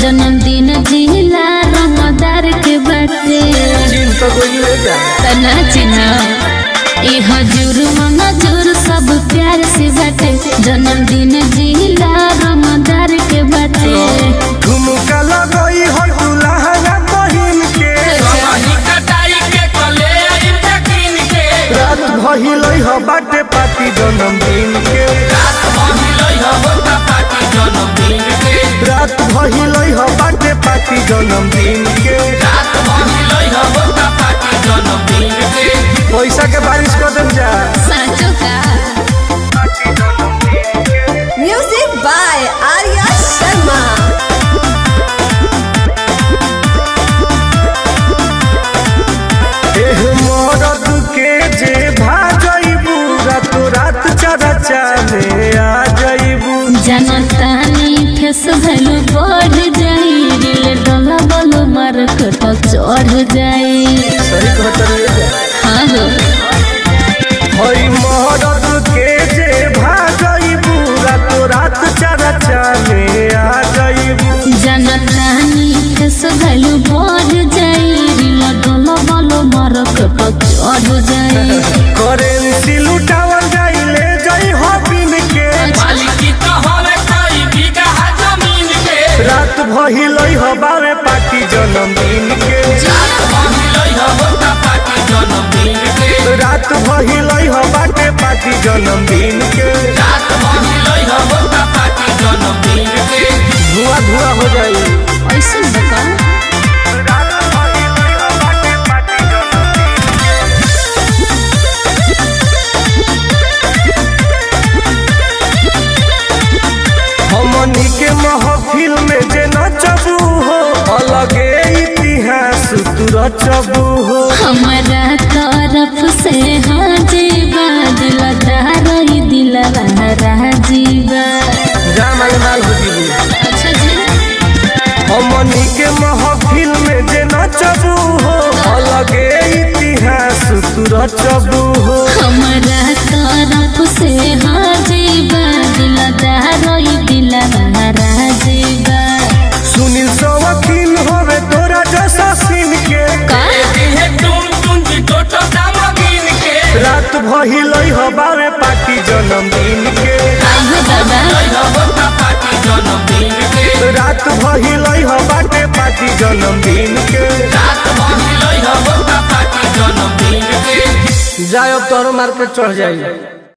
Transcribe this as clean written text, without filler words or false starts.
जन्मदिन जिला रमदार के बाटे तना चिन्ह ए हजूर मंगजूर सब प्यार से बाटे जन्मदिन जिला रमदार के बाटे झुमका लगई हो दुल्हा बहिन के रात भइलई हो बाटे पार्टी जन्मदिन के रात भइलई हो बाटे पार्टी जन्मदिन के पैसा के बारिश कर देम जा साचो का म्यूजिक बाय आर्या शर्मा। एह मरद के जे भाजइबू रातो रात चरचा में आ जइबू जनतानी फेस भैलू बढ़ जाई दिल डोला बोलो मार्केट चढ़ जाई सही कहत रे हाँ हो हई मरद के जे भाजइबू रातो रात चरचा में आ जइबू जनतानी फेस भैलू बढ़ जाई दिल डोला बोलो मार्केट चढ़ जाई करेंसी लुटावल जाई ले जाई हो बिन के रात भइलई हो बावे पार्टी जन्मदिन के रात भइलई हो बाटे पार्टी जन्मदिन के धुआं धुआं हो जाई ऐसे बता रात भइलई हो बाटे पार्टी हमनी के महफिल में जे नचबू हो अलगे इतिहास तू रचबू हो हमारा तरफ से हाँ जीवा दिलदार दिलवा राजीवा जामल माल हो जीबू अच्छा जी हमनी के महफिल में जे नचबू हो अलगे इतिहास तू रचबू हो हमारा तरफ से हाँ जीवा दिलदार दिलवा राजीवा सुनील सवकील होवे तोरा जैसा सीन के रात भइलई हो बावे पार्टी जन्मदिन के आइयो दादा रात भइलई हो बाटे पार्टी जन्मदिन के जाए अब तोरो मार्केट चढ़ जाई